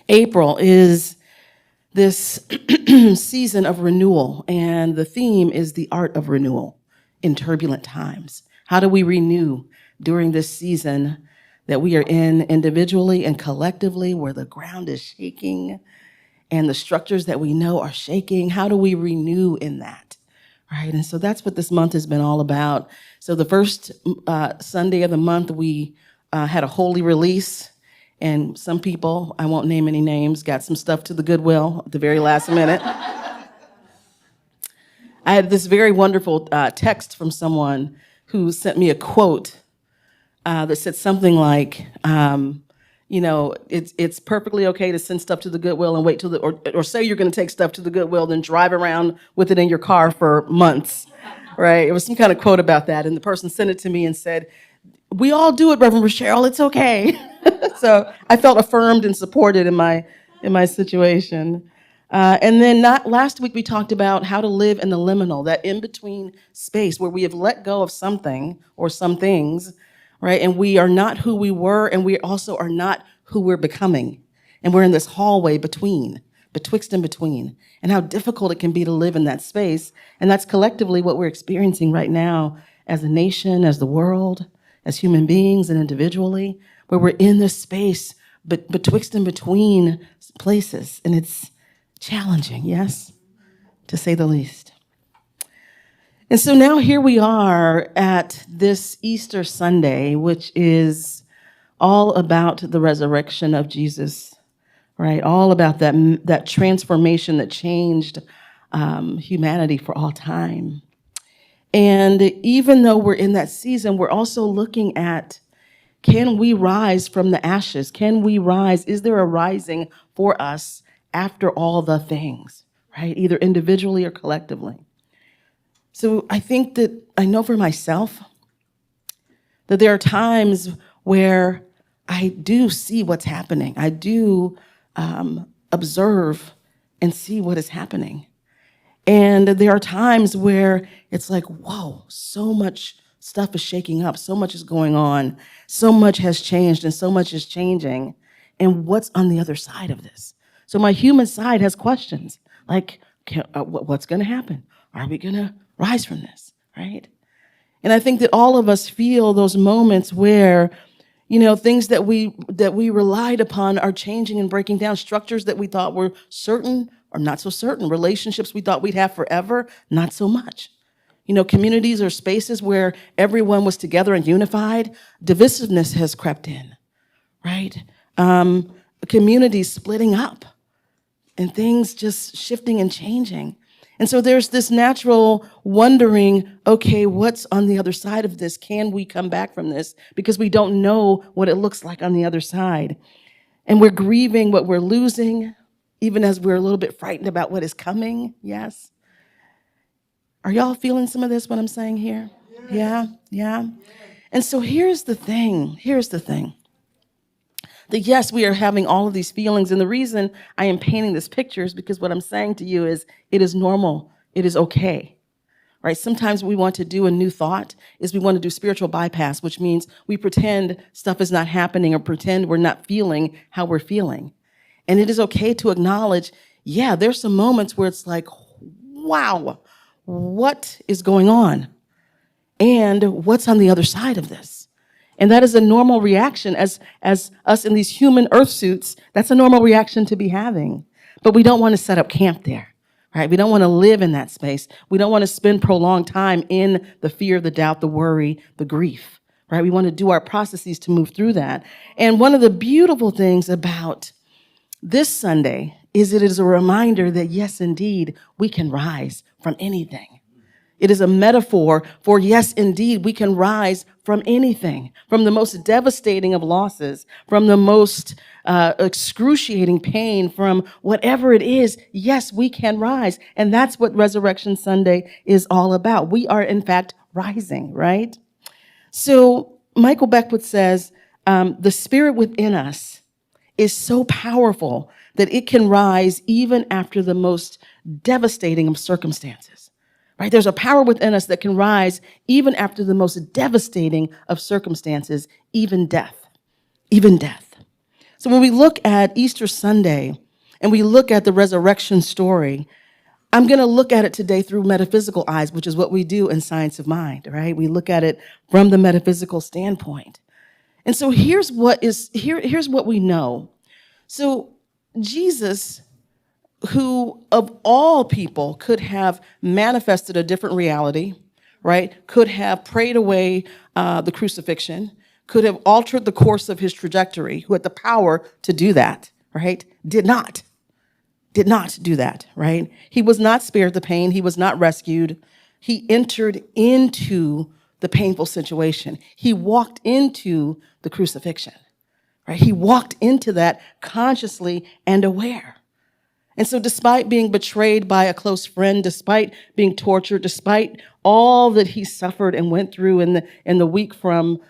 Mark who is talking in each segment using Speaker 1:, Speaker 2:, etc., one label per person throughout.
Speaker 1: April is this season of renewal, and the theme is the art of renewal in turbulent times. How do we renew during this season that we are in individually and collectively, where the ground is shaking and the structures that we know are shaking? How do we renew in that? Right, and so that's what this month has been all about. So the first Sunday of the month, we had a holy release, and some people, I won't name any names, got some stuff to the Goodwill at the very last minute. I had this very wonderful text from someone who sent me a quote that said something like, it's perfectly okay to send stuff to the Goodwill and wait till or say you're going to take stuff to the Goodwill, then drive around with it in your car for months, right? It was some kind of quote about that, and the person sent it to me and said, "We all do it, Reverend Rasheryl. It's okay." So I felt affirmed and supported in my situation. And then last week we talked about how to live in the liminal, that in-between space where we have let go of something or some things, right? And we are not who we were, and we also are not who we're becoming. And we're in this hallway betwixt and between, and how difficult it can be to live in that space. And that's collectively what we're experiencing right now as a nation, as the world, as human beings and individually, where we're in this space betwixt and between places. And it's challenging, yes, to say the least. And so now here we are at this Easter Sunday, which is all about the resurrection of Jesus, right? All about that transformation that changed humanity for all time. And even though we're in that season, we're also looking at, can we rise from the ashes? Can we rise? Is there a rising for us after all the things, right? Either individually or collectively. So I think that I know for myself that there are times where I do see what's happening. I do observe and see what is happening. And there are times where it's like, whoa, so much stuff is shaking up, so much is going on, so much has changed, and so much is changing. And what's on the other side of this? So my human side has questions like, what's going to happen? Are we going to rise from this, right? And I think that all of us feel those moments where, things that we relied upon are changing and breaking down. Structures that we thought were certain are not so certain. Relationships we thought we'd have forever, not so much. Communities or spaces where everyone was together and unified, divisiveness has crept in, right? Communities splitting up and things just shifting and changing. And so there's this natural wondering, okay, what's on the other side of this? Can we come back from this? Because we don't know what it looks like on the other side. And we're grieving what we're losing, even as we're a little bit frightened about what is coming, yes? Are y'all feeling some of this, what I'm saying here? Yeah. And so here's the thing. That yes, we are having all of these feelings. And the reason I am painting this picture is because what I'm saying to you is it is normal. It is okay, right? Sometimes we want to do a new thought is we want to do spiritual bypass, which means we pretend stuff is not happening or pretend we're not feeling how we're feeling. And it is okay to acknowledge, yeah, there's some moments where it's like, wow, what is going on? And what's on the other side of this? And that is a normal reaction as us in these human earth suits. That's a normal reaction to be having. But we don't want to set up camp there, right? We don't want to live in that space. We don't want to spend prolonged time in the fear, the doubt, the worry, the grief, right? We want to do our processes to move through that. And one of the beautiful things about this Sunday is it is a reminder that, yes, indeed, we can rise from anything. It is a metaphor for, yes, indeed, we can rise from anything, from the most devastating of losses, from the most excruciating pain, from whatever it is. Yes, we can rise. And that's what Resurrection Sunday is all about. We are, in fact, rising, right? So Michael Beckwith says, the spirit within us is so powerful that it can rise even after the most devastating of circumstances. Right? There's a power within us that can rise even after the most devastating of circumstances, even death. So when we look at Easter Sunday and we look at the resurrection story, I'm going to look at it today through metaphysical eyes, which is what we do in Science of Mind, right? We look at it from the metaphysical standpoint. And so here's what we know. So Jesus, who of all people could have manifested a different reality, right? Could have prayed away the crucifixion, could have altered the course of his trajectory, who had the power to do that, right? Did not do that, right? He was not spared the pain. He was not rescued. He entered into the painful situation. He walked into the crucifixion, right? He walked into that consciously and aware. And so despite being betrayed by a close friend, despite being tortured, despite all that he suffered and went through in the week from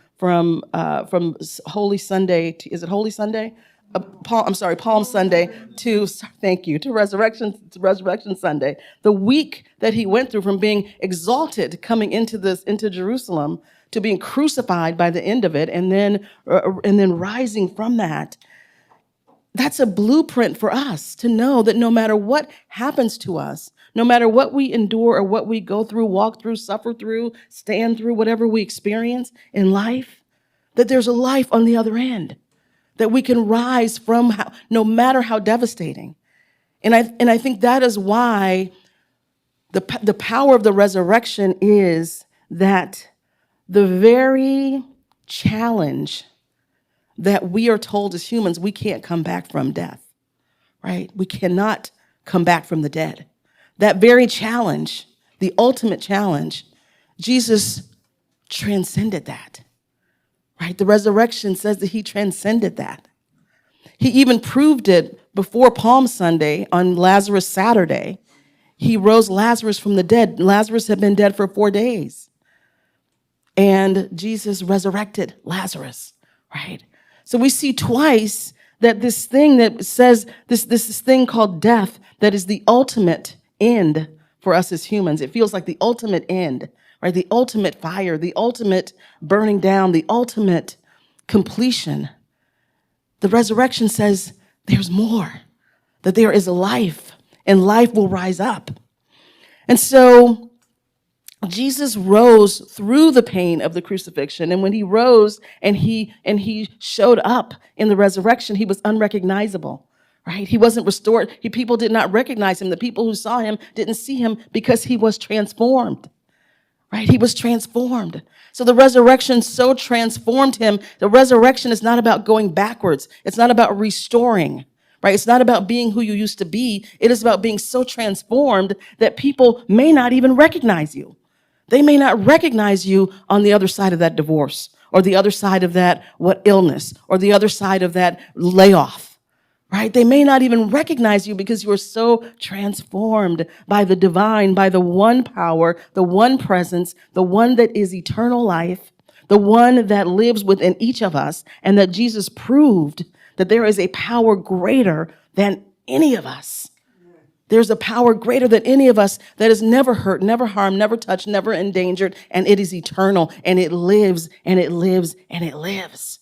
Speaker 1: Holy Sunday to, is it Holy Sunday? Palm Sunday to Resurrection Sunday. The week that he went through from being exalted coming into Jerusalem to being crucified by the end of it, and then rising from that. That's a blueprint for us to know that no matter what happens to us, no matter what we endure or what we go through, walk through, suffer through, stand through, whatever we experience in life, that there's a life on the other end, that we can rise from no matter how devastating. And I think that is why the power of the resurrection is that the very challenge that we are told as humans, we can't come back from death, right? We cannot come back from the dead. That very challenge, the ultimate challenge, Jesus transcended that, right? The resurrection says that he transcended that. He even proved it before Palm Sunday on Lazarus Saturday. He rose Lazarus from the dead. Lazarus had been dead for 4 days. And Jesus resurrected Lazarus, right? So we see twice that this thing that says, this thing called death, that is the ultimate end for us as humans. It feels like the ultimate end, right? The ultimate fire, the ultimate burning down, the ultimate completion. The resurrection says there's more, that there is a life, and life will rise up. And so Jesus rose through the pain of the crucifixion. And when he rose and he showed up in the resurrection, he was unrecognizable, right? He wasn't restored. People did not recognize him. The people who saw him didn't see him because he was transformed, right? He was transformed. So the resurrection so transformed him. The resurrection is not about going backwards. It's not about restoring, right? It's not about being who you used to be. It is about being so transformed that people may not even recognize you. They may not recognize you on the other side of that divorce, or the other side of that illness, or the other side of that layoff, right? They may not even recognize you because you are so transformed by the divine, by the one power, the one presence, the one that is eternal life, the one that lives within each of us, and that Jesus proved that there is a power greater than any of us. There's a power greater than any of us that is never hurt, never harmed, never touched, never endangered, and it is eternal, and it lives, and it lives, and it lives,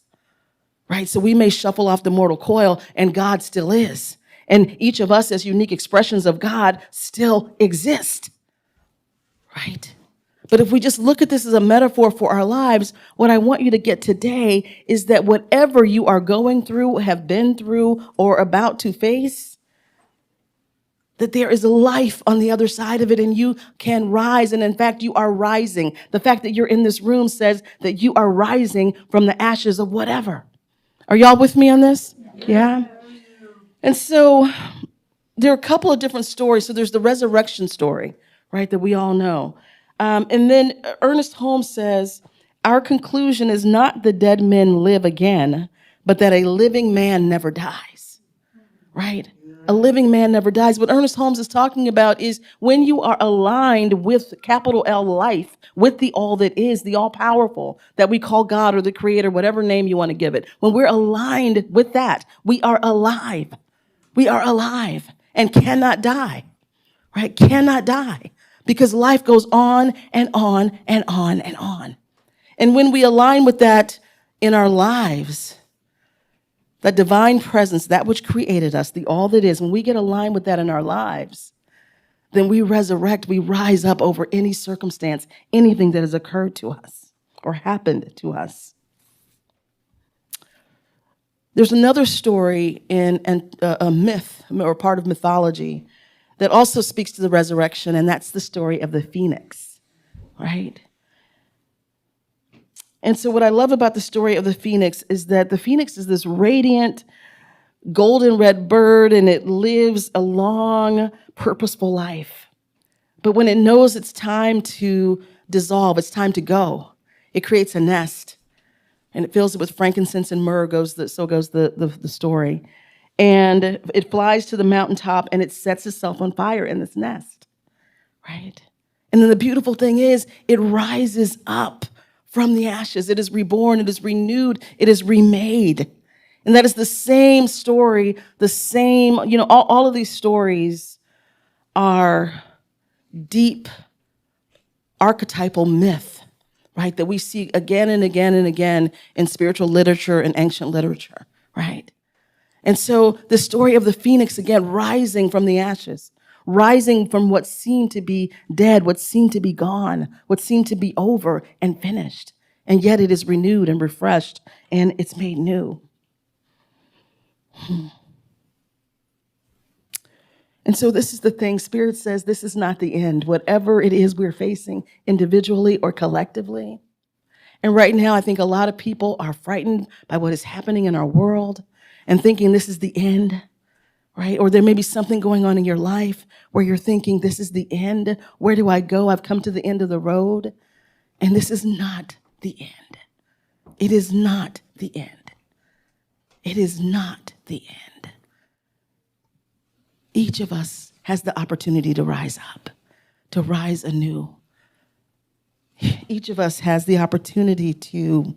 Speaker 1: right? So we may shuffle off the mortal coil, and God still is. And each of us as unique expressions of God still exist, right? But if we just look at this as a metaphor for our lives, what I want you to get today is that whatever you are going through, have been through, or about to face, that there is life on the other side of it, and you can rise. And in fact, you are rising. The fact that you're in this room says that you are rising from the ashes of whatever. Are y'all with me on this? Yeah? And so there are a couple of different stories. So there's the resurrection story, right, that we all know. And then Ernest Holmes says, our conclusion is not that dead men live again, but that a living man never dies, right? A living man never dies. What Ernest Holmes is talking about is when you are aligned with capital L life, with the all that is, the all powerful, that we call God or the creator, whatever name you want to give it. When we're aligned with that, we are alive. We are alive and cannot die, right? Cannot die, because life goes on and on and on and on. And when we align with that in our lives, That divine presence, that which created us, the all that is, when we get aligned with that in our lives, then we resurrect, we rise up over any circumstance, anything that has occurred to us or happened to us. There's another story in a myth or part of mythology that also speaks to the resurrection, and that's the story of the phoenix, right? And so what I love about the story of the phoenix is that the phoenix is this radiant, golden red bird, and it lives a long, purposeful life. But when it knows it's time to dissolve, it's time to go, it creates a nest, and it fills it with frankincense and myrrh, so goes the story. And it flies to the mountaintop, and it sets itself on fire in this nest, right? And then the beautiful thing is, it rises up from the ashes. It is reborn, it is renewed, it is remade. And that is the same story, the same, all of these stories are deep archetypal myth, right? That we see again and again and again in spiritual literature and ancient literature, right? And so the story of the phoenix, again, rising from the ashes, rising from what seemed to be dead, what seemed to be gone, what seemed to be over and finished. And yet it is renewed and refreshed, and it's made new. And so this is the thing. Spirit says this is not the end. Whatever it is we're facing individually or collectively. And right now, I think a lot of people are frightened by what is happening in our world and thinking this is the end, right? Or there may be something going on in your life where you're thinking this is the end. Where do I go? I've come to the end of the road. And this is not the end. It is not the end. It is not the end. Each of us has the opportunity to rise up, to rise anew. Each of us has the opportunity to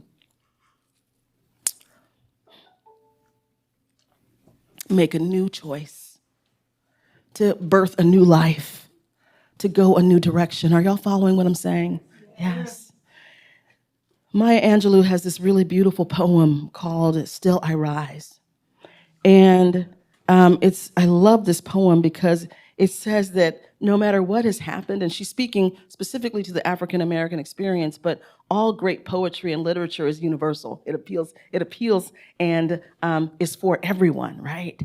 Speaker 1: make a new choice, to birth a new life, to go a new direction. Are y'all following what I'm saying? Yes. Maya Angelou has this really beautiful poem called Still I Rise. And I love this poem because it says that no matter what has happened, and she's speaking specifically to the African American experience, but all great poetry and literature is universal. It appeals and is for everyone, right?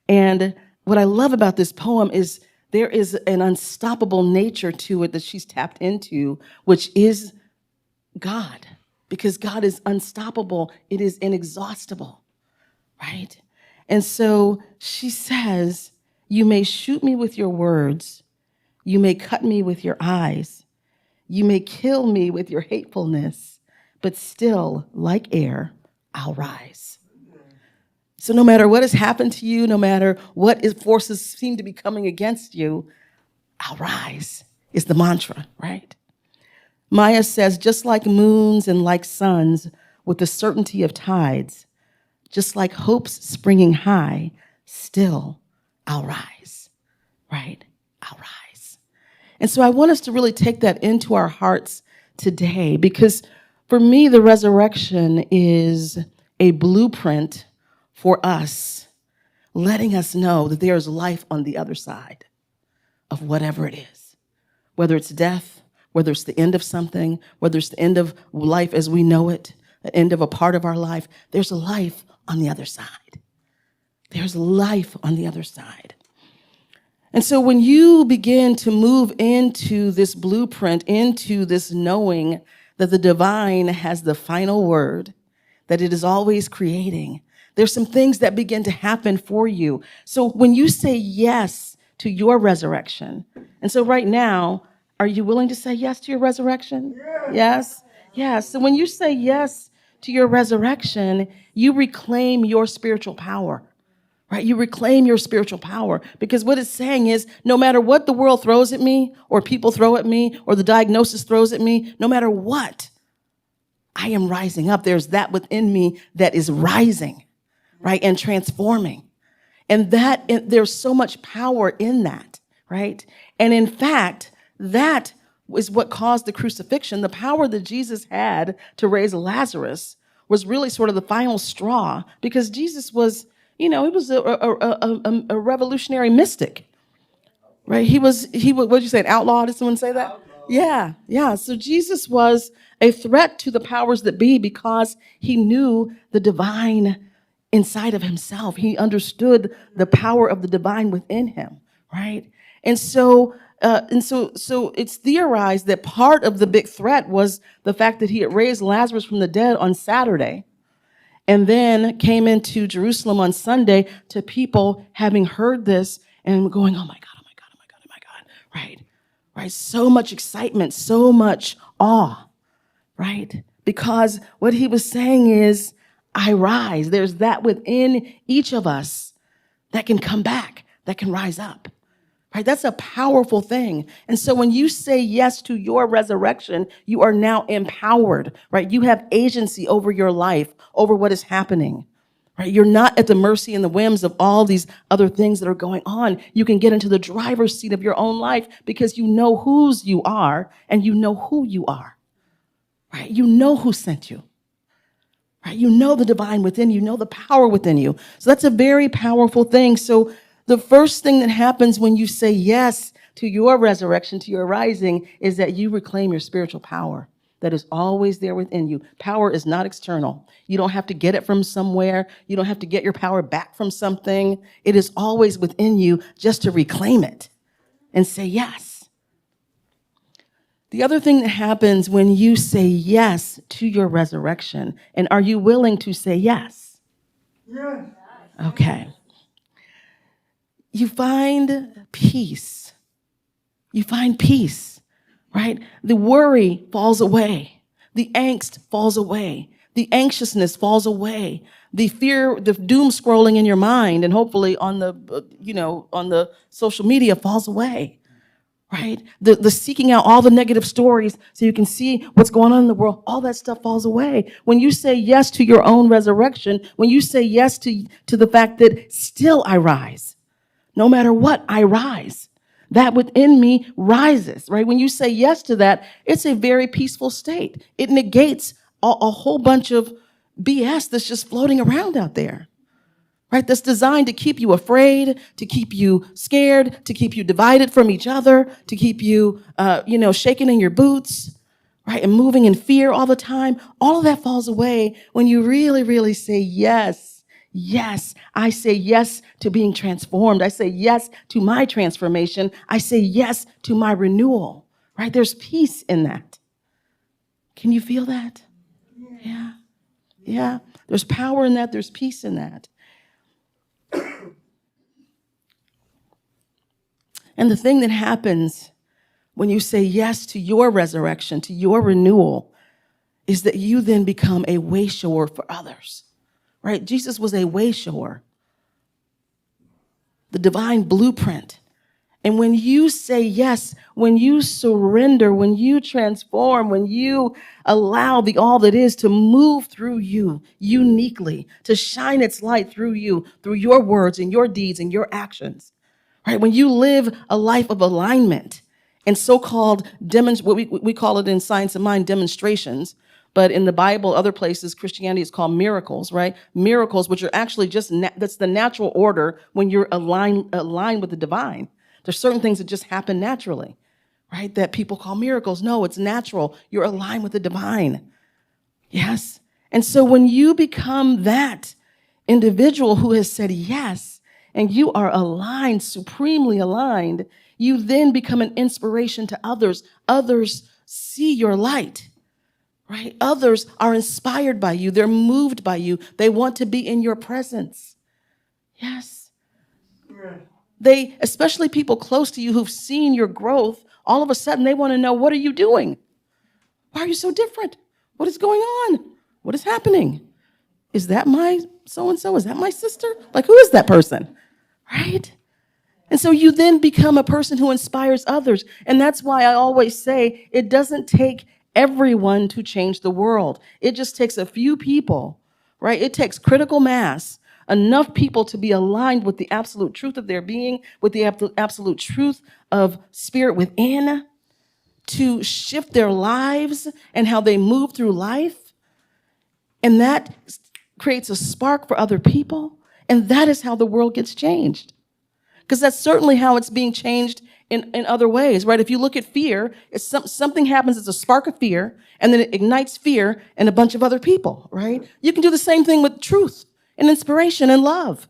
Speaker 1: And what I love about this poem is there is an unstoppable nature to it that she's tapped into, which is God, because God is unstoppable. It is inexhaustible, right? And so she says, you may shoot me with your words. You may cut me with your eyes. You may kill me with your hatefulness, but still, like air, I'll rise. So no matter what has happened to you, no matter what forces seem to be coming against you, I'll rise is the mantra, right? Maya says, just like moons and like suns with the certainty of tides, just like hopes springing high, still I'll rise, right? I'll rise. And so I want us to really take that into our hearts today, because for me, the resurrection is a blueprint for us, letting us know that there is life on the other side of whatever it is, whether it's death, whether it's the end of something, whether it's the end of life as we know it, the end of a part of our life. There's life on the other side. There's life on the other side. And so when you begin to move into this blueprint, into this knowing that the divine has the final word, that it is always creating, there's some things that begin to happen for you. So when you say yes to your resurrection, and so right now, are you willing to say yes to your resurrection? Yes? Yes. So when you say yes to your resurrection, you reclaim your spiritual power, right? You reclaim your spiritual power, because what it's saying is no matter what the world throws at me or people throw at me or the diagnosis throws at me, no matter what, I am rising up. There's that within me that is rising, right? And transforming. And there's so much power in that, right? And in fact, that is what caused the crucifixion. The power that Jesus had to raise Lazarus was really sort of the final straw, because Jesus was, he was a revolutionary mystic, right? What did you say, an outlaw? Did someone say that? Outlaw. Yeah, yeah. So Jesus was a threat to the powers that be because he knew the divine inside of himself. He understood the power of the divine within him, right? And so it's theorized that part of the big threat was the fact that he had raised Lazarus from the dead on Saturday, and then came into Jerusalem on Sunday to people having heard this and going, oh my God, oh my God, oh my God, oh my God, right? Right? So much excitement, so much awe, right? Because what he was saying is, I rise. There's that within each of us that can come back, that can rise up. Right? That's a powerful thing. And so when you say yes to your resurrection, you are now empowered, right? You have agency over your life, over what is happening, right? You're not at the mercy and the whims of all these other things that are going on. You can get into the driver's seat of your own life because you know whose you are and you know who you are, right? You know who sent you. Right? You know the divine within you, know the power within you. So that's a very powerful thing. So the first thing that happens when you say yes to your resurrection, to your rising, is that you reclaim your spiritual power that is always there within you. Power is not external. You don't have to get it from somewhere. You don't have to get your power back from something. It is always within you, just to reclaim it and say yes. The other thing that happens when you say yes to your resurrection, and are you willing to say yes? Yes. Okay. You find peace. You find peace, right? The worry falls away. The angst falls away. The anxiousness falls away. The fear, the doom scrolling in your mind, and hopefully on the social media falls away. Right? The seeking out all the negative stories so you can see what's going on in the world, all that stuff falls away. When you say yes to your own resurrection, when you say yes to the fact that still I rise, no matter what, I rise. That within me rises, right? When you say yes to that, it's a very peaceful state. It negates a whole bunch of BS that's just floating around out there. Right, that's designed to keep you afraid, to keep you scared, to keep you divided from each other, to keep you, shaking in your boots, right, and moving in fear all the time. All of that falls away when you really, really say yes. Yes, I say yes to being transformed. I say yes to my transformation. I say yes to my renewal, right? There's peace in that. Can you feel that? Yeah. Yeah. There's power in that. There's peace in that. And the thing that happens when you say yes to your resurrection, to your renewal, is that you then become a way shower for others, right? Jesus was a way shower, the divine blueprint. And when you say yes, when you surrender, when you transform, when you allow the all that is to move through you uniquely, to shine its light through you, through your words and your deeds and your actions, right? When you live a life of alignment and so-called what we call it in Science of Mind, demonstrations, but in the Bible, other places, Christianity is called miracles, right? Miracles, which are actually that's the natural order when you're aligned with the divine. There's certain things that just happen naturally, right? That people call miracles. No, it's natural. You're aligned with the divine. Yes. And so when you become that individual who has said yes, and you are aligned, supremely aligned, you then become an inspiration to others. Others see your light, right? Others are inspired by you. They're moved by you. They want to be in your presence. Yes. They, especially people close to you who've seen your growth, all of a sudden they want to know, what are you doing? Why are you so different? What is going on? What is happening? Is that my so-and-so? Is that my sister? Like, who is that person? Right? And so you then become a person who inspires others. And that's why I always say it doesn't take everyone to change the world. It just takes a few people, right? It takes critical mass, enough people to be aligned with the absolute truth of their being, with the absolute truth of spirit within, to shift their lives and how they move through life. And that creates a spark for other people. And that is how the world gets changed. Because that's certainly how it's being changed in other ways, right? If you look at fear, it's something happens, it's a spark of fear, and then it ignites fear in a bunch of other people, right? You can do the same thing with truth and inspiration and love,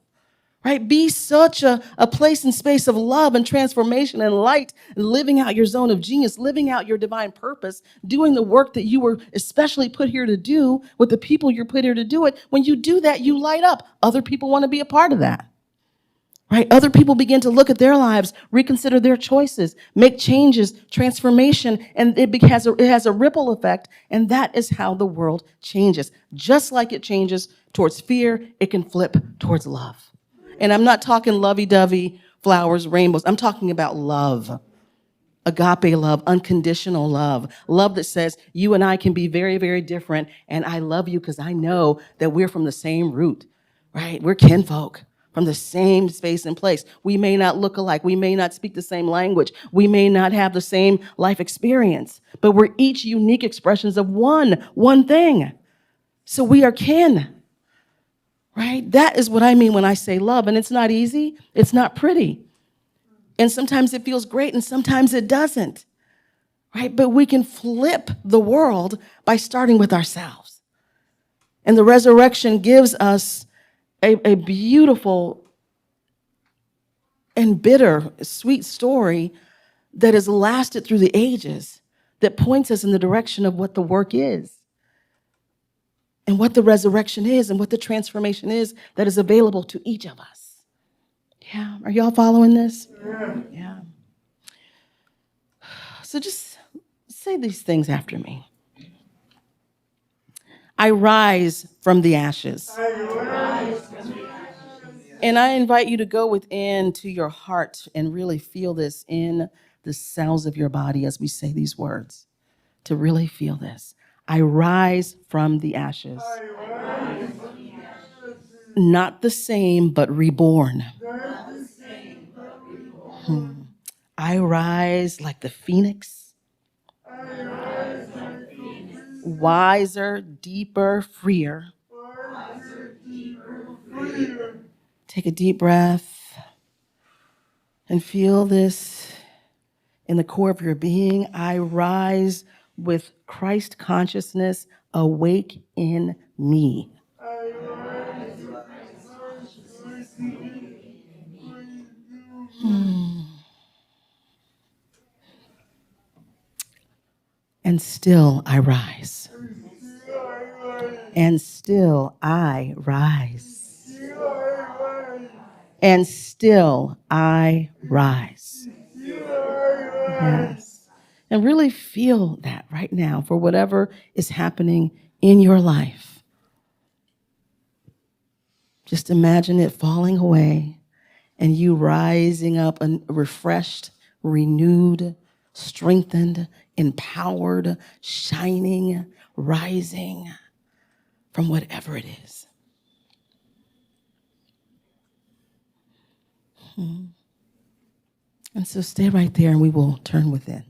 Speaker 1: right? Be such a place and space of love and transformation and light, and living out your zone of genius, living out your divine purpose, doing the work that you were especially put here to do with the people you're put here to do it. When you do that, you light up. Other people want to be a part of that. Right? Other people begin to look at their lives, reconsider their choices, make changes, transformation, and it has a ripple effect, and that is how the world changes. Just like it changes towards fear, it can flip towards love. And I'm not talking lovey-dovey, flowers, rainbows. I'm talking about love. Agape love, unconditional love, love that says you and I can be very, very different, and I love you because I know that we're from the same root, right? We're kinfolk from the same space and place. We may not look alike. We may not speak the same language. We may not have the same life experience, but we're each unique expressions of one thing. So we are kin, right? That is what I mean when I say love, and it's not easy. It's not pretty. And sometimes it feels great and sometimes it doesn't, right? But we can flip the world by starting with ourselves. And the resurrection gives us a beautiful and bitter, sweet story that has lasted through the ages, that points us in the direction of what the work is and what the resurrection is and what the transformation is that is available to each of us. Yeah, are y'all following this? Yeah. So just say these things after me. I rise from the ashes. And I invite you to go within to your heart and really feel this in the cells of your body as we say these words, to really feel this. I rise from the ashes. Not the same, but reborn. I rise like the phoenix. Wiser, deeper, freer. Take a deep breath and feel this in the core of your being. I rise with Christ consciousness awake in me. And still I rise. And still I rise. And still I rise. Yes. And really feel that right now for whatever is happening in your life. Just imagine it falling away and you rising up and refreshed, renewed, strengthened, empowered, shining, rising from whatever it is. And so stay right there and we will turn within.